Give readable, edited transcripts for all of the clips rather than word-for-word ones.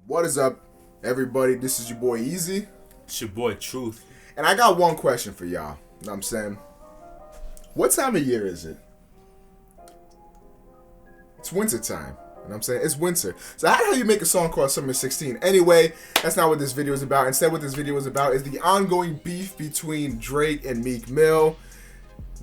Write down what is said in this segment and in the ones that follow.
What is up, everybody? This is your boy Eazy. It's your boy Truth. And I got one question for y'all. You know what I'm saying? What time of year is it? It's winter time. You know what I'm saying? It's winter. So how the hell you make a song called Summer 16? Anyway, that's not what this video is about. Instead, what this video is about is the ongoing beef between Drake and Meek Mill.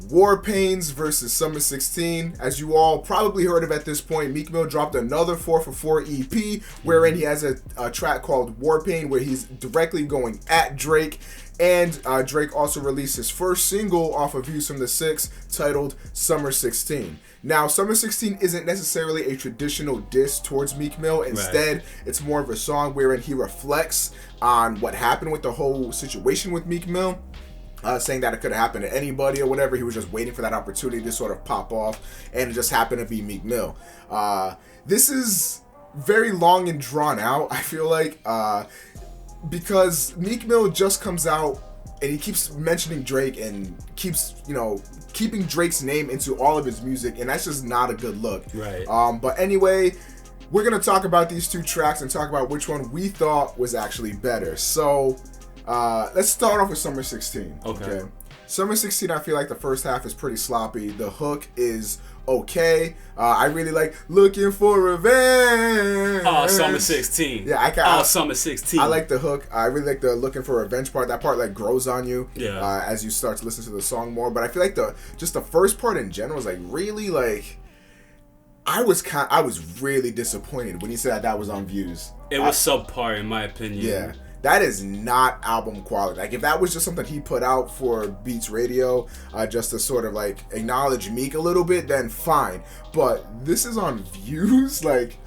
War Pains versus Summer 16. As you all probably heard of at this point, Meek Mill dropped another 4for4 EP wherein he has a track called War Pain where he's directly going at Drake. And Drake also released his first single off of Views from the Six titled Summer 16. Now, Summer 16 isn't necessarily a traditional diss towards Meek Mill. Instead, It's more of a song wherein he reflects on what happened with the whole situation with Meek Mill. Saying that it could have happened to anybody or whatever. He was just waiting for that opportunity to sort of pop off, and it just happened to be Meek Mill. This is very long and drawn out, I feel like, because Meek Mill just comes out and he keeps mentioning Drake and keeps, keeping Drake's name into all of his music, and that's just not a good look. Right. But anyway, we're going to talk about these two tracks and talk about which one we thought was actually better. So, let's start off with Summer 16. Okay. Summer 16, I feel like the first half is pretty sloppy. The hook is okay. I really like Looking for Revenge. Oh, Summer 16. Yeah, Summer 16. I like the hook. I really like the Looking for Revenge part. That part like grows on you as you start to listen to the song more. But I feel like the first part in general is like really like. I was really disappointed when he said that was on Views. It was subpar in my opinion. Yeah. That is not album quality. Like, if that was just something he put out for Beats Radio, just to sort of, like, acknowledge Meek a little bit, then fine. But this is on Views? Like,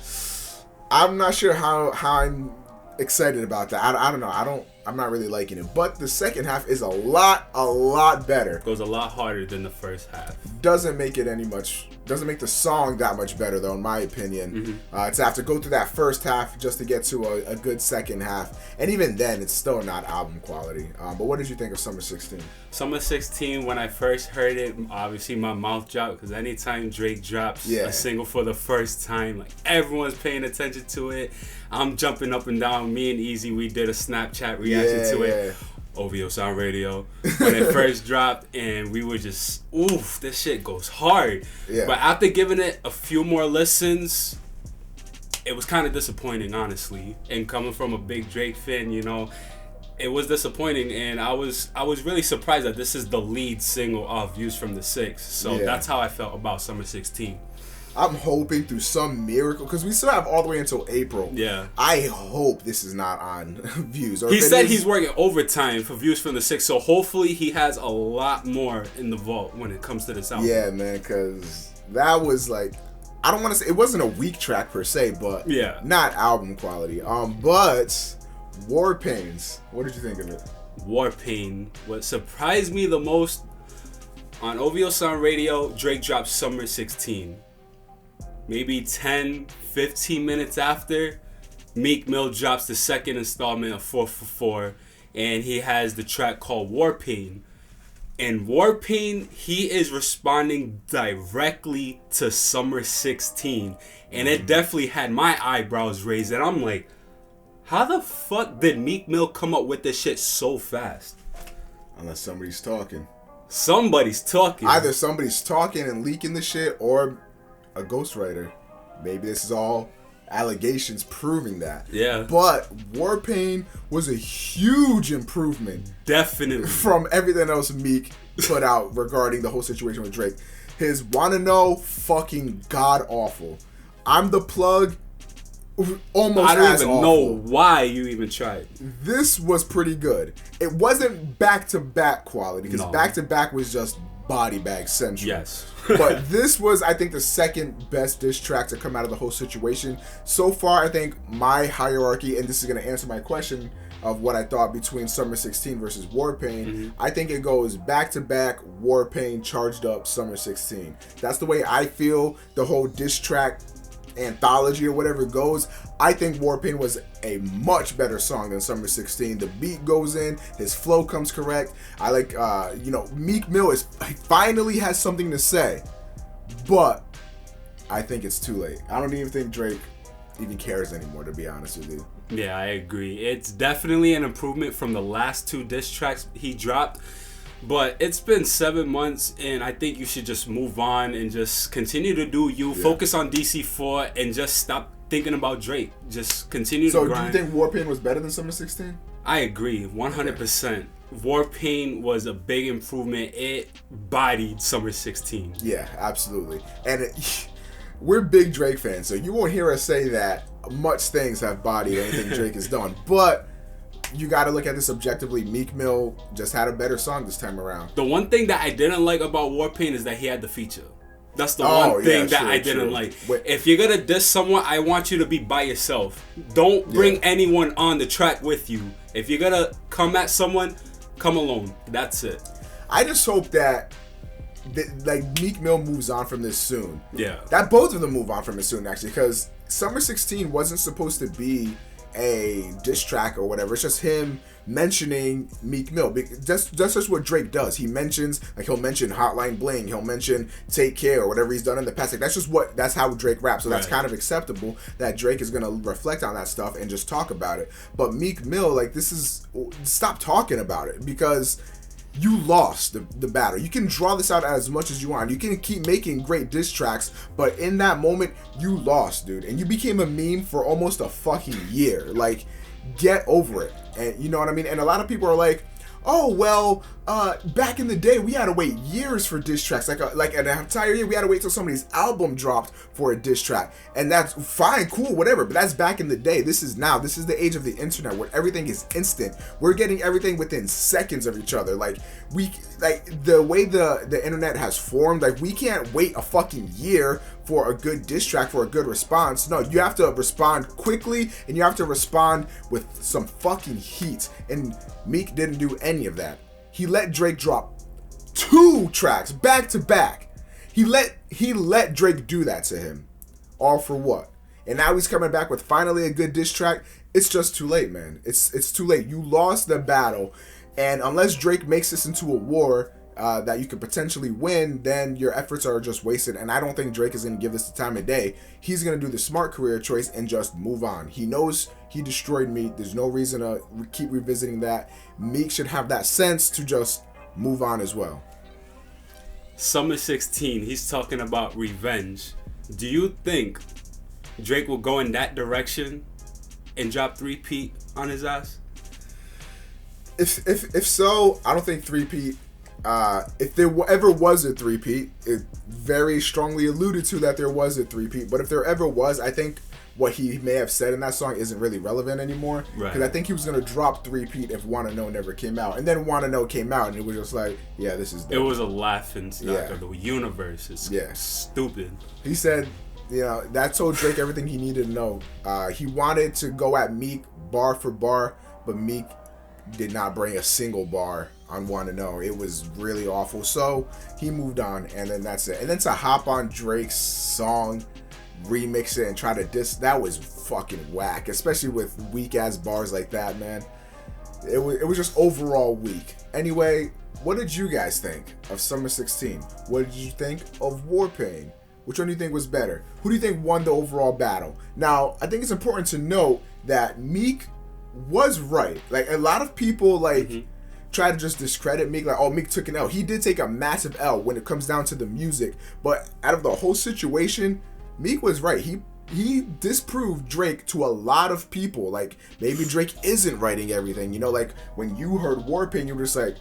I'm not sure how I'm excited about that. I don't know. I'm not really liking it. But the second half is a lot better. Goes a lot harder than the first half. Doesn't make the song that much better, though, in my opinion. To have to go through that first half just to get to a good second half. And even then, it's still not album quality. But what did you think of Summer 16? Summer 16, when I first heard it, obviously my mouth dropped, because anytime Drake drops a single for the first time, like, everyone's paying attention to it. I'm jumping up and down. Me and Eazy, we did a Snapchat reaction to it. OVO Sound Radio when it first dropped, and we were just, oof, this shit goes hard. But after giving it a few more listens, it was kind of disappointing, honestly. And coming from a big Drake fan, it was disappointing, and I was really surprised that this is the lead single of Views from the Six. So that's how I felt about Summer 16. I'm hoping through some miracle, because we still have all the way until April. Yeah. I hope this is not on Views. Or he said he's working overtime for Views from the Six, so hopefully he has a lot more in the vault when it comes to this album. Yeah, man, because that was like, I don't want to say, it wasn't a weak track per se, but not album quality. But War Pains, what did you think of it? War Pain. What surprised me the most, on OVO Sound Radio, Drake dropped Summer 16. Maybe 10, 15 minutes after, Meek Mill drops the second installment of 4for4, and he has the track called War Pain. In War Pain, he is responding directly to Summer 16, and it definitely had my eyebrows raised, and I'm like, how the fuck did Meek Mill come up with this shit so fast? Unless somebody's talking. Somebody's talking. Either somebody's talking and leaking the shit, or a ghostwriter. Maybe this is all allegations proving that. Yeah. But War Pain was a huge improvement. Definitely. From everything else Meek put out regarding the whole situation with Drake. His Wanna Know, fucking god awful. I'm the Plug, almost I don't as even awful. know why you even tried. This was pretty good. It wasn't back-to-back quality, because back-to-back was just body bag central. Yes. But this was, I think, the second best diss track to come out of the whole situation. So far, I think my hierarchy, and this is going to answer my question of what I thought between Summer 16 versus War Pain, I think it goes back-to-back, War Pain, charged up, Summer 16. That's the way I feel the whole diss track anthology or whatever goes. I think War Pain was a much better song than Summer 16. The beat goes in, his flow comes correct. I like, Meek Mill finally has something to say, but I think it's too late. I don't even think Drake even cares anymore, to be honest with you. Yeah, I agree. It's definitely an improvement from the last 2 diss tracks he dropped. But it's been 7 months, and I think you should just move on and just continue to do you. Yeah. Focus on DC4 and just stop thinking about Drake. Just continue to grind. So do you think Warpaint was better than Summer 16? I agree, 100%. Warpaint was a big improvement. It bodied Summer 16. Yeah, absolutely. And we're big Drake fans, so you won't hear us say that much things have bodied anything Drake has done. But you got to look at this objectively. Meek Mill just had a better song this time around. The one thing that I didn't like about Warpaint is that he had the feature. That's the one thing that I didn't like. If you're going to diss someone, I want you to be by yourself. Don't bring anyone on the track with you. If you're going to come at someone, come alone. That's it. I just hope that Meek Mill moves on from this soon. Yeah. That both of them move on from it soon, actually, because Summer 16 wasn't supposed to be a diss track or whatever. It's just him mentioning Meek Mill. That's just what Drake does. He mentions, like, he'll mention Hotline Bling, he'll mention Take Care or whatever he's done in the past. Like, that's how Drake raps. So that's kind of acceptable that Drake is gonna reflect on that stuff and just talk about it. But Meek Mill, like, stop talking about it, because you lost the battle. You can draw this out as much as you want. You can keep making great diss tracks, but in that moment, you lost, dude. And you became a meme for almost a fucking year. Like, get over it. And you know what I mean? And a lot of people are like, oh, well, back in the day, we had to wait years for diss tracks. Like an entire year, we had to wait till somebody's album dropped for a diss track. And that's fine, cool, whatever. But that's back in the day. This is now. This is the age of the internet where everything is instant. We're getting everything within seconds of each other. Like, the way the internet has formed, like, we can't wait a fucking year for a good diss track, for a good response. No, you have to respond quickly, and you have to respond with some fucking heat. And Meek didn't do any of that. He let Drake drop 2 tracks back to back. He let Drake do that to him. All for what? And now he's coming back with finally a good diss track. It's just too late, man. It's too late. You lost the battle. And unless Drake makes this into a war that you could potentially win, then your efforts are just wasted. And I don't think Drake is going to give this the time of day. He's going to do the smart career choice and just move on. He knows he destroyed Meek. There's no reason to keep revisiting that. Meek should have that sense to just move on as well. Summer 16, he's talking about revenge. Do you think Drake will go in that direction and drop 3-peat on his ass? If so, I don't think 3-peat. If there ever was a 3-peat, it very strongly alluded to that there was a 3-peat. But if there ever was, I think what he may have said in that song isn't really relevant anymore. Because I think he was going to drop 3-peat if Wanna Know never came out. And then Wanna Know came out, and it was just like, yeah, this is dope. It was a laughing stock of the universe. It's stupid. He said, that told Drake everything he needed to know. He wanted to go at Meek bar for bar, but Meek did not bring a single bar on Wanna Know. It was really awful. So he moved on, and then that's it. And then to hop on Drake's song, remix it, and try to diss, that was fucking whack, especially with weak ass bars like that, man. It was just overall weak. Anyway, what did you guys think of Summer 16? What did you think of Warpaint? Which one do you think was better? Who do you think won the overall battle? Now, I think it's important to note that Meek was right. Like, a lot of people try to just discredit Meek, like, oh, Meek took an L. He did take a massive L when it comes down to the music, but out of the whole situation, Meek was right. He disproved Drake to a lot of people. Like, maybe Drake isn't writing everything. Like, when you heard Warpaint, you were just like,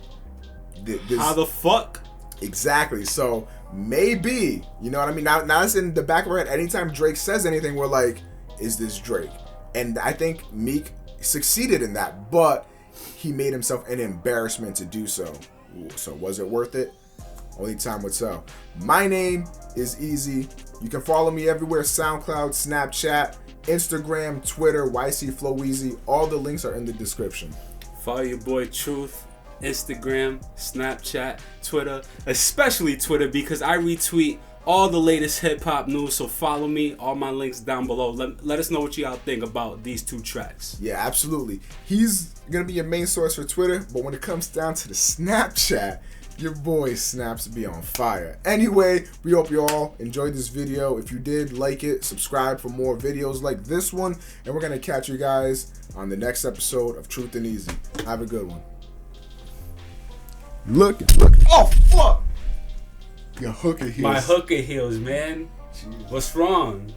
how the fuck? Exactly. So maybe, you know what I mean? Now it's in the back of our head. Anytime Drake says anything, we're like, is this Drake? And I think Meek succeeded in that, but he made himself an embarrassment to do so. So was it worth it? Only time would tell. My name is Eazy. You can follow me everywhere: SoundCloud, Snapchat, Instagram, Twitter, YCFlowEazy. All the links are in the description. Follow your boy Truth, Instagram, Snapchat, Twitter, especially Twitter, because I retweet all the latest hip-hop news. So follow me. All my links down below. Let us know what y'all think about these 2 tracks. Yeah, absolutely. He's going to be your main source for Twitter, but when it comes down to the Snapchat, Your boy Snaps be on fire. Anyway, we hope you all enjoyed this video. If you did, like it, subscribe for more videos like this one, and we're gonna catch you guys on the next episode of Truth and Easy. Have a good one. Look. Oh fuck! Your hooker heels. My hooker heels, man. Jeez. What's wrong?